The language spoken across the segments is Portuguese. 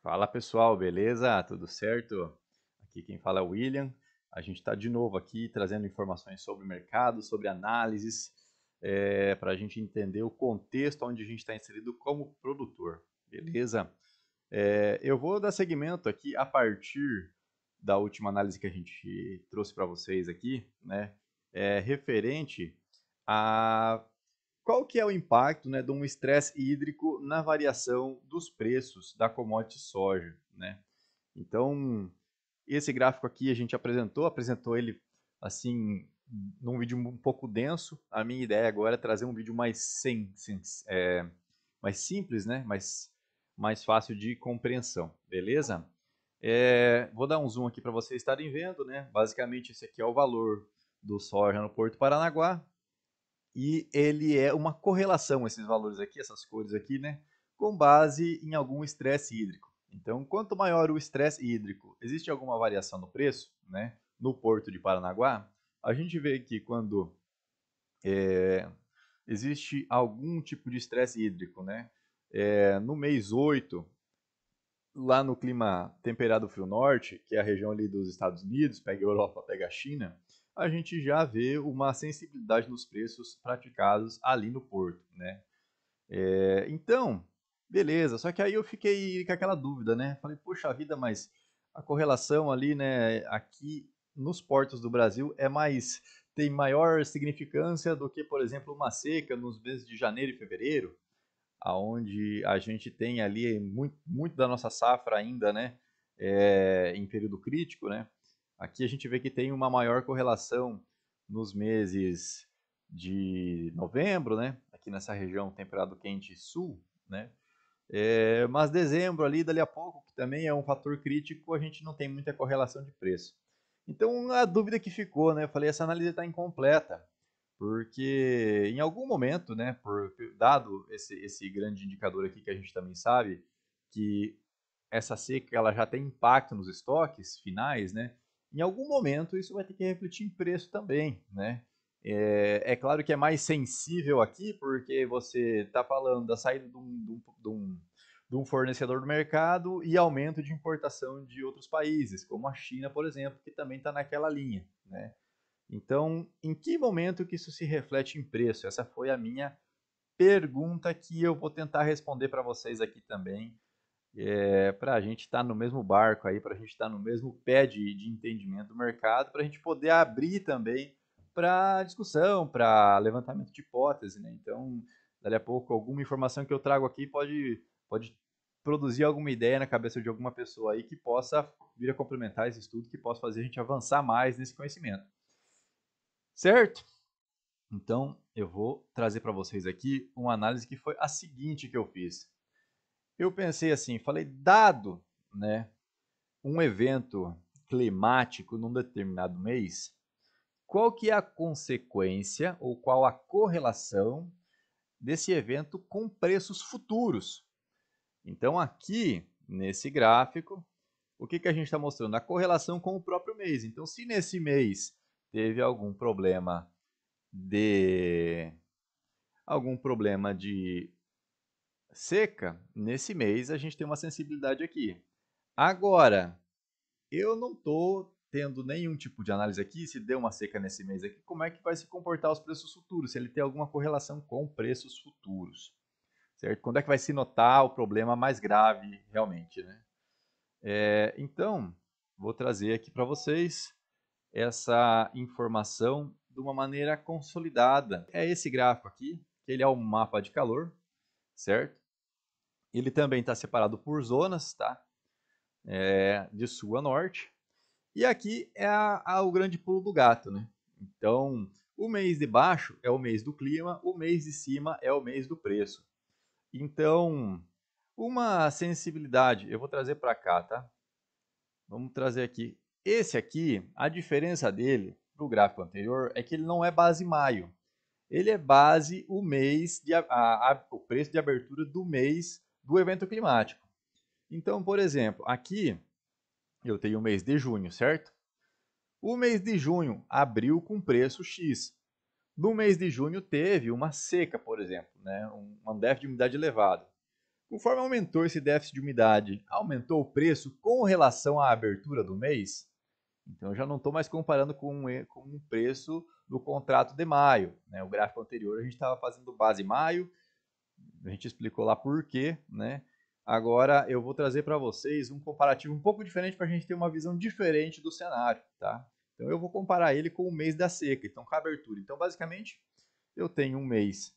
Fala pessoal, beleza? Tudo certo? Aqui quem fala é o William. A gente está de novo aqui trazendo informações sobre o mercado, sobre análises, para a gente entender o contexto onde a gente está inserido como produtor, beleza? Eu vou dar seguimento aqui a partir da última análise que a gente trouxe para vocês aqui, né? Referente a qual que é o impacto, né, de um estresse hídrico na variação dos preços da commodity soja, né? Então, esse gráfico aqui a gente apresentou ele assim num vídeo um pouco denso. A minha ideia agora é trazer um vídeo mais simples, né? Mais fácil de compreensão, beleza? Vou dar um zoom aqui para vocês estarem vendo, né? Basicamente, esse aqui é o valor do soja no Porto Paranaguá e ele é uma correlação, esses valores aqui, essas cores aqui, né, com base em algum estresse hídrico. Então, quanto maior o estresse hídrico, existe alguma variação no preço, né, no Porto de Paranaguá, a gente vê que quando existe algum tipo de estresse hídrico, né, no mês 8 lá no clima temperado frio norte, que é a região ali dos Estados Unidos, pega a Europa, pega a China, a gente já vê uma sensibilidade nos preços praticados ali no porto, né? Então, beleza, só que aí eu fiquei com aquela dúvida, né? Falei, poxa vida, mas a correlação ali, né, aqui nos portos do Brasil tem maior significância do que, por exemplo, uma seca nos meses de janeiro e fevereiro, aonde a gente tem ali muito da nossa safra ainda, né, em período crítico, né? Aqui a gente vê que tem uma maior correlação nos meses de novembro, né? Aqui nessa região temperado quente sul, né? Mas dezembro ali, dali a pouco, que também é um fator crítico, a gente não tem muita correlação de preço. Então a dúvida que ficou, né? Eu falei, essa análise está incompleta, porque em algum momento, né, dado esse grande indicador aqui que a gente também sabe, que essa seca ela já tem impacto nos estoques finais, né? Em algum momento isso vai ter que refletir em preço também, né? É claro que é mais sensível aqui, porque você está falando da saída de um fornecedor do mercado e aumento de importação de outros países, como a China, por exemplo, que também está naquela linha, né? Então, em que momento que isso se reflete em preço? Essa foi a minha pergunta que eu vou tentar responder para vocês aqui também, para a gente estar no mesmo barco aí, para a gente estar no mesmo pé de entendimento do mercado, para a gente poder abrir também para discussão, para levantamento de hipótese, né? Então, dali a pouco, alguma informação que eu trago aqui pode produzir alguma ideia na cabeça de alguma pessoa aí que possa vir a complementar esse estudo, que possa fazer a gente avançar mais nesse conhecimento. Certo? Então, eu vou trazer para vocês aqui uma análise que foi a seguinte que eu fiz. Eu pensei assim, falei, dado, né, um evento climático num determinado mês, qual que é a consequência ou qual a correlação desse evento com preços futuros? Então, aqui nesse gráfico, o que a gente está mostrando? A correlação com o próprio mês. Então, se nesse mês teve de algum problema de seca, nesse mês a gente tem uma sensibilidade aqui. Agora, eu não estou tendo nenhum tipo de análise aqui, se deu uma seca nesse mês aqui, como é que vai se comportar os preços futuros, se ele tem alguma correlação com preços futuros, certo? Quando é que vai se notar o problema mais grave realmente, né? Então, vou trazer aqui para vocês essa informação de uma maneira consolidada. É esse gráfico aqui, que ele é um mapa de calor, certo? Ele também está separado por zonas, tá? De sul a norte. E aqui é o grande pulo do gato, né? Então, o mês de baixo é o mês do clima, o mês de cima é o mês do preço. Então, uma sensibilidade, eu vou trazer para cá, tá? Vamos trazer aqui. Esse aqui, a diferença dele para o gráfico anterior é que ele não é base maio. Ele é base o mês o preço de abertura do mês do evento climático. Então, por exemplo, aqui eu tenho o mês de junho, certo? O mês de junho abriu com preço X. No mês de junho teve uma seca, por exemplo, né? Um déficit de umidade elevado. Conforme aumentou esse déficit de umidade, aumentou o preço com relação à abertura do mês? Então, eu já não estou mais comparando com o preço do contrato de maio, né? O gráfico anterior a gente estava fazendo base maio, a gente explicou lá por quê, né? Agora eu vou trazer para vocês um comparativo um pouco diferente para a gente ter uma visão diferente do cenário, tá? Então eu vou comparar ele com o mês da seca, então com a abertura. Então basicamente eu tenho um mês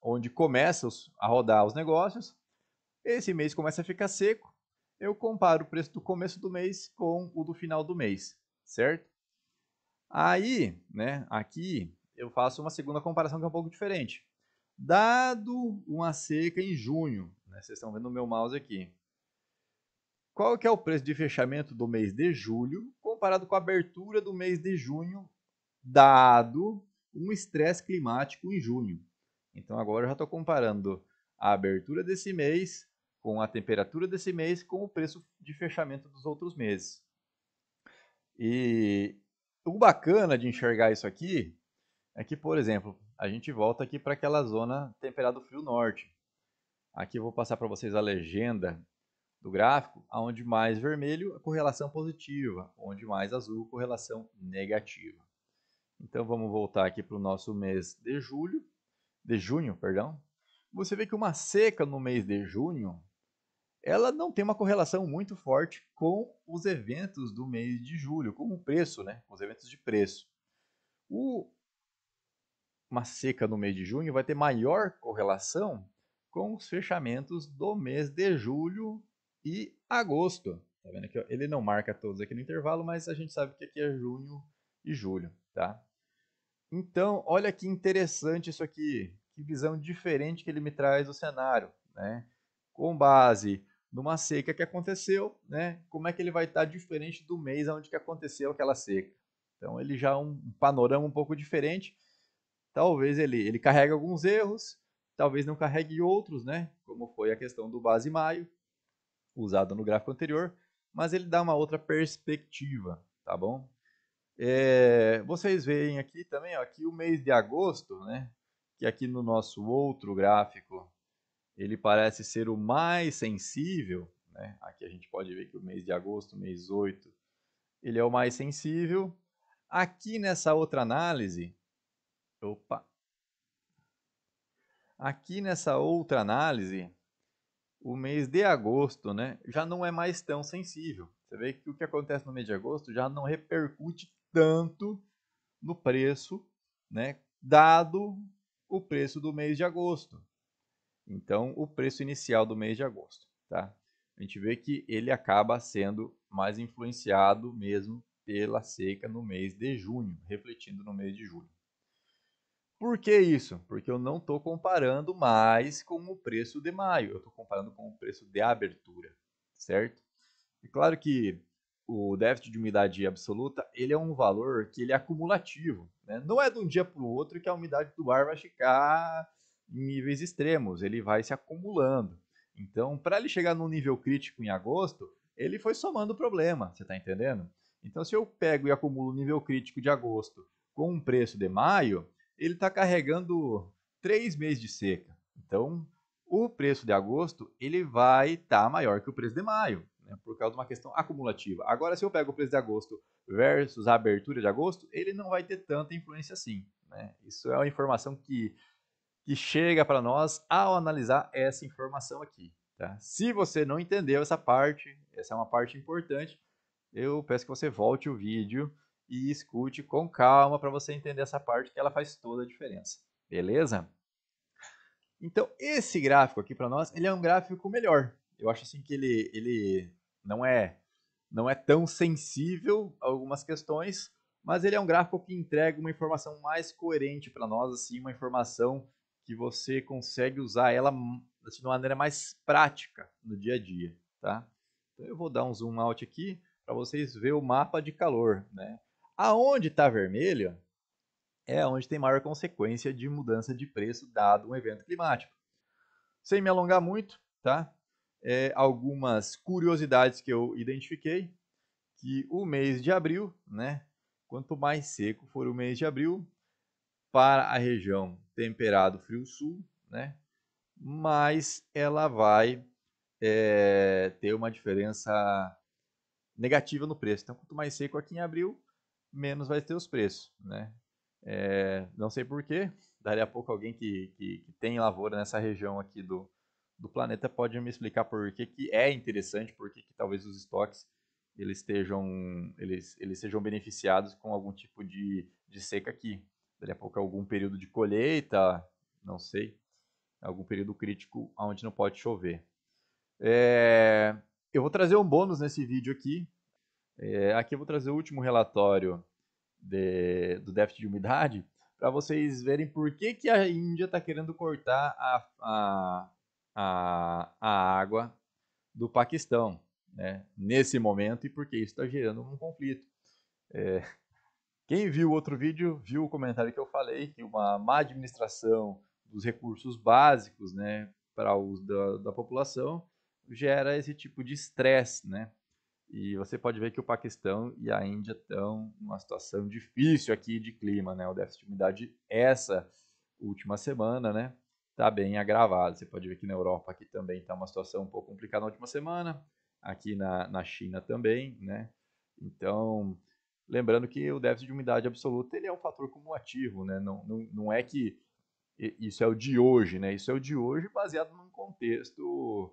onde começa a rodar os negócios, esse mês começa a ficar seco, eu comparo o preço do começo do mês com o do final do mês, certo? Aí, né, aqui eu faço uma segunda comparação que é um pouco diferente. Dado uma seca em junho, né, vocês estão vendo o meu mouse aqui. Qual que é o preço de fechamento do mês de julho comparado com a abertura do mês de junho, dado um estresse climático em junho? Então agora eu já estou comparando a abertura desse mês com a temperatura desse mês com o preço de fechamento dos outros meses. E o bacana de enxergar isso aqui é que, por exemplo, a gente volta aqui para aquela zona temperado frio norte. Aqui eu vou passar para vocês a legenda do gráfico, onde mais vermelho a correlação positiva, onde mais azul correlação negativa. Então vamos voltar aqui para o nosso mês de junho, perdão. Você vê que uma seca no mês de junho, ela não tem uma correlação muito forte com os eventos do mês de julho, com o preço, né? Com os eventos de preço. Uma seca no mês de junho vai ter maior correlação com os fechamentos do mês de julho e agosto. Tá vendo aqui? Ele não marca todos aqui no intervalo, mas a gente sabe que aqui é junho e julho, tá? Então, olha que interessante isso aqui, que visão diferente que ele me traz do cenário, né? Com base numa seca que aconteceu, né? Como é que ele vai estar diferente do mês onde que aconteceu aquela seca? Então, ele já é um panorama um pouco diferente. Talvez ele carregue alguns erros, talvez não carregue outros, né? Como foi a questão do base maio, usado no gráfico anterior, mas ele dá uma outra perspectiva, tá bom? Vocês veem aqui também, ó, aqui o mês de agosto, né? Que aqui no nosso outro gráfico, ele parece ser o mais sensível, né? Aqui a gente pode ver que o mês de agosto, mês 8, ele é o mais sensível. Aqui nessa outra análise, opa, aqui nessa outra análise, o mês de agosto, né, já não é mais tão sensível. Você vê que o que acontece no mês de agosto já não repercute tanto no preço, né, dado o preço do mês de agosto. Então, o preço inicial do mês de agosto, tá? A gente vê que ele acaba sendo mais influenciado mesmo pela seca no mês de junho, refletindo no mês de julho. Por que isso? Porque eu não estou comparando mais com o preço de maio, eu estou comparando com o preço de abertura, certo? E claro que o déficit de umidade absoluta, ele é um valor que ele é acumulativo, né? Não é de um dia para o outro que a umidade do ar vai ficar em níveis extremos, ele vai se acumulando. Então, para ele chegar no nível crítico em agosto, ele foi somando o problema, você está entendendo? Então, se eu pego e acumulo o nível crítico de agosto com um preço de maio, ele está carregando 3 meses de seca. Então, o preço de agosto ele vai estar maior que o preço de maio, né, por causa de uma questão acumulativa. Agora, se eu pego o preço de agosto versus a abertura de agosto, ele não vai ter tanta influência assim. Né? Isso é uma informação que chega para nós ao analisar essa informação aqui. Tá? Se você não entendeu essa parte, essa é uma parte importante, eu peço que você volte o vídeo e escute com calma para você entender essa parte, que ela faz toda a diferença. Beleza? Então, esse gráfico aqui para nós, ele é um gráfico melhor. Eu acho assim que ele não é tão sensível a algumas questões, mas ele é um gráfico que entrega uma informação mais coerente para nós, assim, uma informação que você consegue usar ela assim, de uma maneira mais prática no dia a dia, tá? Então eu vou dar um zoom out aqui para vocês verem o mapa de calor, né? Aonde está vermelho é onde tem maior consequência de mudança de preço dado um evento climático. Sem me alongar muito, tá? Algumas curiosidades que eu identifiquei, que o mês de abril, né? Quanto mais seco for o mês de abril, para a região temperado frio sul, né? mas ela vai ter uma diferença negativa no preço. Então, quanto mais seco aqui em abril, menos vai ter os preços, né? Não sei porquê, dali a pouco alguém que tem lavoura nessa região aqui do planeta pode me explicar por que é interessante, por que talvez os estoques eles sejam beneficiados com algum tipo de seca aqui. Dali a pouco algum período de colheita, não sei, algum período crítico onde não pode chover. Eu vou trazer um bônus nesse vídeo aqui. Aqui eu vou trazer o último relatório do déficit de umidade para vocês verem por que a Índia está querendo cortar a água do Paquistão, né, nesse momento, e porque isso está gerando um conflito. Quem viu o outro vídeo viu o comentário que eu falei, que uma má administração dos recursos básicos, né, para o uso da população gera esse tipo de estresse, né? E você pode ver que o Paquistão e a Índia estão numa situação difícil aqui de clima, né? O déficit de umidade essa última semana, né? Está bem agravado. Você pode ver que na Europa aqui também está uma situação um pouco complicada na última semana, aqui na China também, né? Então, lembrando que o déficit de umidade absoluta ele é um fator cumulativo, né? Não é que isso é o de hoje, né? Isso é o de hoje baseado num contexto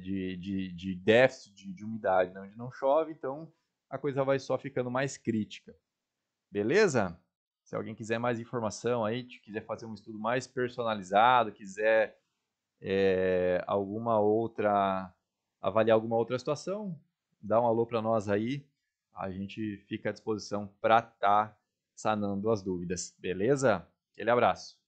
de déficit de umidade, né? Onde não chove, então a coisa vai só ficando mais crítica. Beleza? Se alguém quiser mais informação aí, quiser fazer um estudo mais personalizado, quiser avaliar alguma outra situação, dá um alô para nós aí. A gente fica à disposição para estar sanando as dúvidas. Beleza? Aquele abraço.